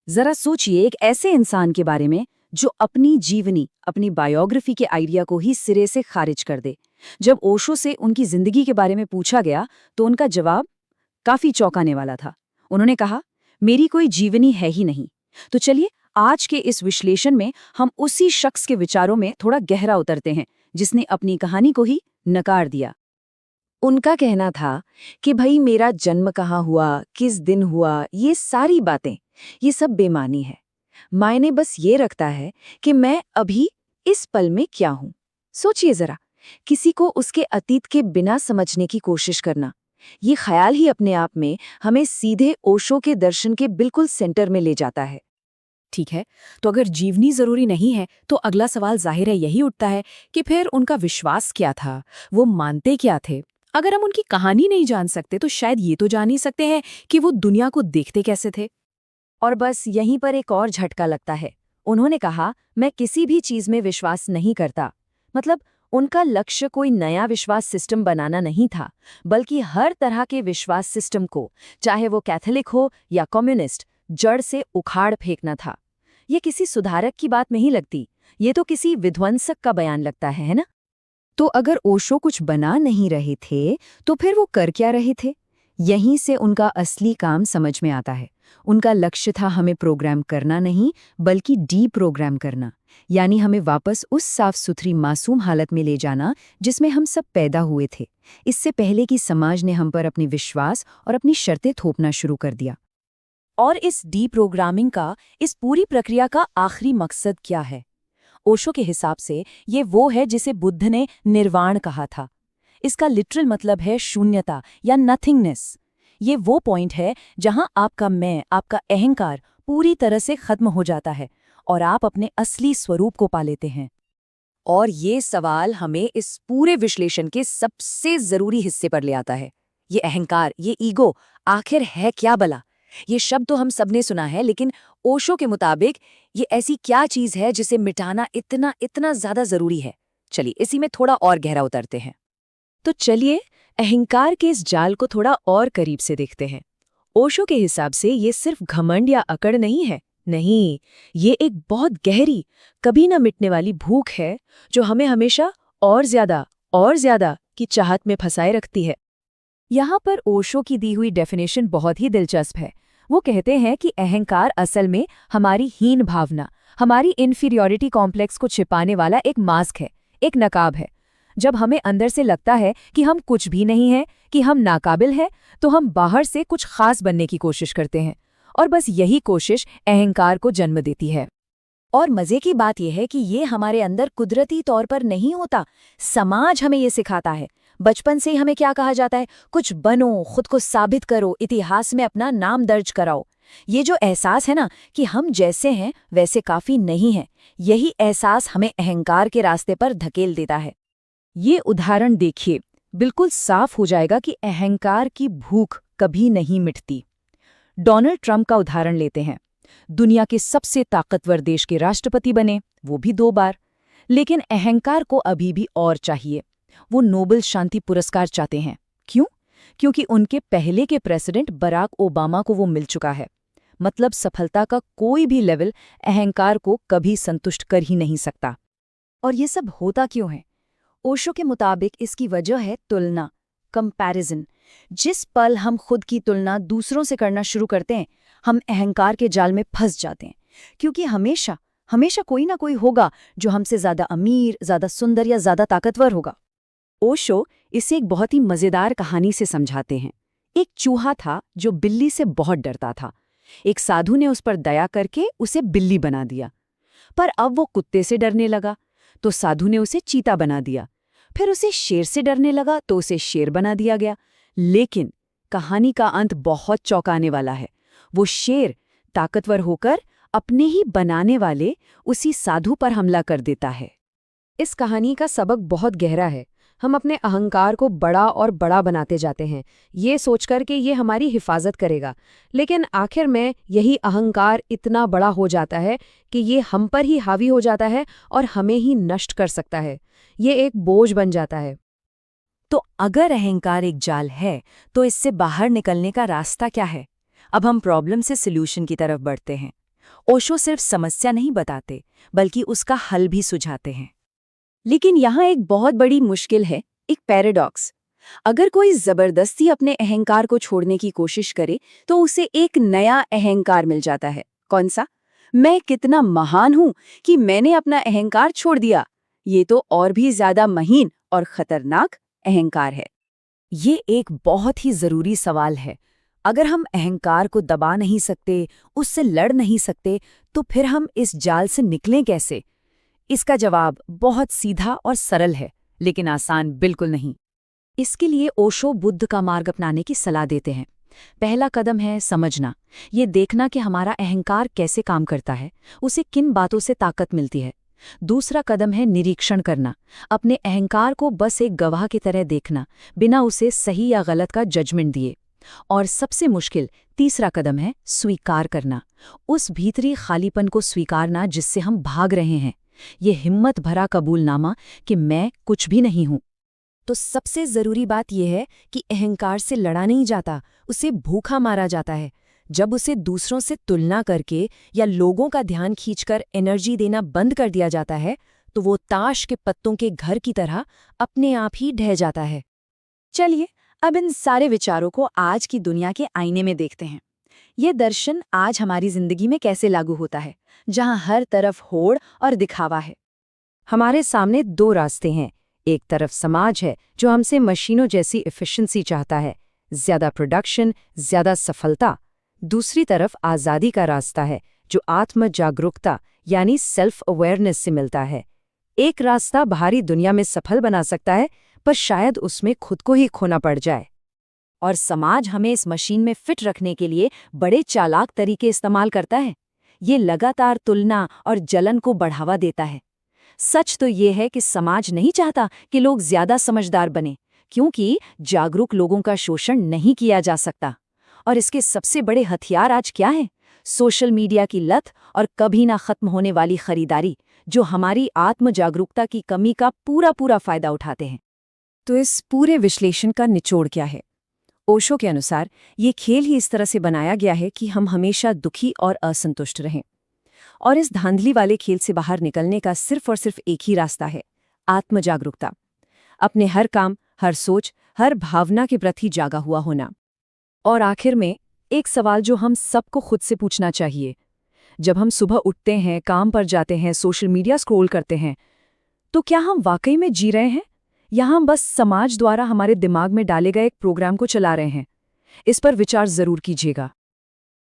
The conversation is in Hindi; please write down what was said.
जरा सोचिए एक ऐसे इंसान के बारे में जो अपनी जीवनी, अपनी बायोग्राफी के आइडिया को ही सिरे से खारिज कर दे। जब ओशो से उनकी जिंदगी के बारे में पूछा गया तो उनका जवाब काफी चौंकाने वाला था। उन्होंने कहा, मेरी कोई जीवनी है ही नहीं। तो चलिए आज के इस विश्लेषण में हम उसी शख्स के विचारों में थोड़ा गहरा उतरते हैं जिसने अपनी कहानी को ही नकार दिया। उनका कहना था कि भाई मेरा जन्म कहाँ हुआ, किस दिन हुआ, ये सारी बातें, ये सब बेमानी है। मायने बस ये रखता है कि मैं अभी इस पल में क्या हूं। सोचिए जरा, किसी को उसके अतीत के बिना समझने की कोशिश करना, ये ख्याल ही अपने आप में हमें सीधे ओशो के दर्शन के बिल्कुल सेंटर में ले जाता है। ठीक है, तो अगर जीवनी जरूरी नहीं है तो अगला सवाल जाहिर है यही उठता है कि फिर उनका विश्वास क्या था, वो मानते क्या थे। अगर हम उनकी कहानी नहीं जान सकते तो शायद ये तो जान ही सकते हैं कि वो दुनिया को देखते कैसे थे। और बस यहीं पर एक और झटका लगता है। उन्होंने कहा, मैं किसी भी चीज में विश्वास नहीं करता। मतलब उनका लक्ष्य कोई नया विश्वास सिस्टम बनाना नहीं था, बल्कि हर तरह के विश्वास सिस्टम को, चाहे वो कैथोलिक हो या कम्युनिस्ट, जड़ से उखाड़ फेंकना था। ये किसी सुधारक की बात नहीं लगती, ये तो किसी विध्वंसक का बयान लगता है ना? तो अगर ओशो कुछ बना नहीं रहे थे तो फिर वो कर क्या रहे थे? यहीं से उनका असली काम समझ में आता है। उनका लक्ष्य था हमें प्रोग्राम करना नहीं, बल्कि डी प्रोग्राम करना, यानी हमें वापस उस साफ सुथरी मासूम हालत में ले जाना जिसमें हम सब पैदा हुए थे, इससे पहले कि समाज ने हम पर अपनी विश्वास और अपनी शर्तें थोपना शुरू कर दिया। और इस डी प्रोग्रामिंग का, इस पूरी प्रक्रिया का आखिरी मकसद क्या है? ओशो के हिसाब से ये वो है जिसे बुद्ध ने निर्वाण कहा था। इसका लिटरल मतलब है शून्यता या नथिंगनेस। ये वो पॉइंट है जहां आपका मैं, आपका अहंकार पूरी तरह से खत्म हो जाता है और आप अपने असली स्वरूप को पा लेते हैं। और ये सवाल हमें इस पूरे विश्लेषण के सबसे जरूरी हिस्से पर ले आता है। ये अहंकार, ये ईगो, आखिर है क्या भला? ये शब्द तो हम सबने सुना है, लेकिन ओशो के मुताबिक ये ऐसी क्या चीज है जिसे मिटाना इतना इतना ज्यादा जरूरी है? चलिए इसी में थोड़ा और गहरा उतरते हैं। तो चलिए अहंकार के इस जाल को थोड़ा और करीब से देखते हैं। ओशो के हिसाब से ये सिर्फ घमंड या अकड़ नहीं है। नहीं, ये एक बहुत गहरी, कभी न मिटने वाली भूख है जो हमें हमेशा और ज्यादा की चाहत में फंसाए रखती है। यहाँ पर ओशो की दी हुई डेफिनेशन बहुत ही दिलचस्प है। वो कहते हैं कि अहंकार असल में हमारी हीन भावना, हमारी इन्फीरियॉरिटी कॉम्प्लेक्स को छिपाने वाला एक मास्क है, एक नकाब है। जब हमें अंदर से लगता है कि हम कुछ भी नहीं हैं, कि हम नाकाबिल हैं, तो हम बाहर से कुछ खास बनने की कोशिश करते हैं, और बस यही कोशिश अहंकार को जन्म देती है। और मजे की बात यह है कि ये हमारे अंदर कुदरती तौर पर नहीं होता, समाज हमें ये सिखाता है। बचपन से ही हमें क्या कहा जाता है? कुछ बनो, खुद को साबित करो, इतिहास में अपना नाम दर्ज कराओ। ये जो एहसास है ना कि हम जैसे हैं वैसे काफी नहीं है, यही एहसास हमें अहंकार के रास्ते पर धकेल देता है। ये उदाहरण देखिए, बिल्कुल साफ हो जाएगा कि अहंकार की भूख कभी नहीं मिटती। डोनाल्ड ट्रंप का उदाहरण लेते हैं। दुनिया के सबसे ताकतवर देश के राष्ट्रपति बने, वो भी 2 बार। लेकिन अहंकार को अभी भी और चाहिए। वो नोबेल शांति पुरस्कार चाहते हैं। क्यों? क्योंकि उनके पहले के प्रेसिडेंट बराक ओबामा को वो मिल चुका है। मतलब सफलता का कोई भी लेवल अहंकार को कभी संतुष्ट कर ही नहीं सकता। और ये सब होता क्यों है? ओशो के मुताबिक इसकी वजह है तुलना, कंपैरिजन। जिस पल हम खुद की तुलना दूसरों से करना शुरू करते हैं, हम अहंकार के जाल में फंस जाते हैं। क्योंकि हमेशा कोई ना कोई होगा जो हमसे ज्यादा अमीर, ज्यादा सुंदर या ज्यादा ताकतवर होगा। ओशो इसे एक बहुत ही मजेदार कहानी से समझाते हैं। एक चूहा था जो बिल्ली से बहुत डरता था। एक साधु ने उस पर दया करके उसे बिल्ली बना दिया। पर अब वो कुत्ते से डरने लगा तो साधु ने उसे चीता बना दिया। फिर उसे शेर से डरने लगा तो उसे शेर बना दिया गया। लेकिन कहानी का अंत बहुत चौंकाने वाला है। वो शेर ताकतवर होकर अपने ही बनाने वाले उसी साधु पर हमला कर देता है। इस कहानी का सबक बहुत गहरा है। हम अपने अहंकार को बड़ा और बड़ा बनाते जाते हैं, ये सोचकर कि ये हमारी हिफाजत करेगा। लेकिन आखिर में यही अहंकार इतना बड़ा हो जाता है कि ये हम पर ही हावी हो जाता है और हमें ही नष्ट कर सकता है। ये एक बोझ बन जाता है। तो अगर अहंकार एक जाल है, तो इससे बाहर निकलने का रास्ता क्या है? अब हम प्रॉब्लम से सॉल्यूशन की तरफ बढ़ते हैं। ओशो सिर्फ समस्या नहीं बताते, बल्कि उसका हल भी सुझाते हैं। लेकिन यहाँ एक बहुत बड़ी मुश्किल है, एक पैराडॉक्स। अगर कोई जबरदस्ती अपने अहंकार को छोड़ने की कोशिश करे तो उसे एक नया अहंकार मिल जाता है। कौन सा? मैं कितना महान हूं कि मैंने अपना अहंकार छोड़ दिया। ये तो और भी ज्यादा महीन और खतरनाक अहंकार है। ये एक बहुत ही जरूरी सवाल है। अगर हम अहंकार को दबा नहीं सकते, उससे लड़ नहीं सकते, तो फिर हम इस जाल से निकलें कैसे? इसका जवाब बहुत सीधा और सरल है, लेकिन आसान बिल्कुल नहीं। इसके लिए ओशो बुद्ध का मार्ग अपनाने की सलाह देते हैं। पहला कदम है समझना, ये देखना कि हमारा अहंकार कैसे काम करता है, उसे किन बातों से ताकत मिलती है। दूसरा कदम है निरीक्षण करना, अपने अहंकार को बस एक गवाह की तरह देखना, बिना उसे सही या गलत का जजमेंट दिए। और सबसे मुश्किल तीसरा कदम है स्वीकार करना, उस भीतरी खालीपन को स्वीकारना जिससे हम भाग रहे हैं। ये हिम्मत भरा कबूलनामा कि मैं कुछ भी नहीं हूं। तो सबसे जरूरी बात यह है कि अहंकार से लड़ा नहीं जाता, उसे भूखा मारा जाता है। जब उसे दूसरों से तुलना करके या लोगों का ध्यान खींचकर एनर्जी देना बंद कर दिया जाता है, तो वो ताश के पत्तों के घर की तरह अपने आप ही ढह जाता है। चलिए अब इन सारे विचारों को आज की दुनिया के आईने में देखते हैं। ये दर्शन आज हमारी जिंदगी में कैसे लागू होता है, जहां हर तरफ होड़ और दिखावा है। हमारे सामने दो रास्ते हैं। एक तरफ समाज है जो हमसे मशीनों जैसी एफिशिएंसी चाहता है, ज्यादा प्रोडक्शन, ज्यादा सफलता। दूसरी तरफ आज़ादी का रास्ता है जो आत्म जागरूकता यानी सेल्फ अवेयरनेस से मिलता है। एक रास्ता बाहरी दुनिया में सफल बना सकता है, पर शायद उसमें खुद को ही खोना पड़ जाए। और समाज हमें इस मशीन में फिट रखने के लिए बड़े चालाक तरीके इस्तेमाल करता है। ये लगातार तुलना और जलन को बढ़ावा देता है। सच तो ये है कि समाज नहीं चाहता कि लोग ज्यादा समझदार बने, क्योंकि जागरूक लोगों का शोषण नहीं किया जा सकता। और इसके सबसे बड़े हथियार आज क्या है? सोशल मीडिया की लत और कभी ना खत्म होने वाली खरीदारी, जो हमारी आत्म जागरूकता की कमी का पूरा फायदा उठाते हैं। तो इस पूरे विश्लेषण का निचोड़ क्या है? ओशो के अनुसार ये खेल ही इस तरह से बनाया गया है कि हम हमेशा दुखी और असंतुष्ट रहें। और इस धांधली वाले खेल से बाहर निकलने का सिर्फ और सिर्फ एक ही रास्ता है, आत्म जागरूकता। अपने हर काम, हर सोच, हर भावना के प्रति जागा हुआ होना। और आखिर में एक सवाल जो हम सबको खुद से पूछना चाहिए। जब हम सुबह उठते हैं, काम पर जाते हैं, सोशल मीडिया स्क्रॉल करते हैं, तो क्या हम वाकई में जी रहे हैं, या हम बस समाज द्वारा हमारे दिमाग में डाले गए एक प्रोग्राम को चला रहे हैं? इस पर विचार जरूर कीजिएगा।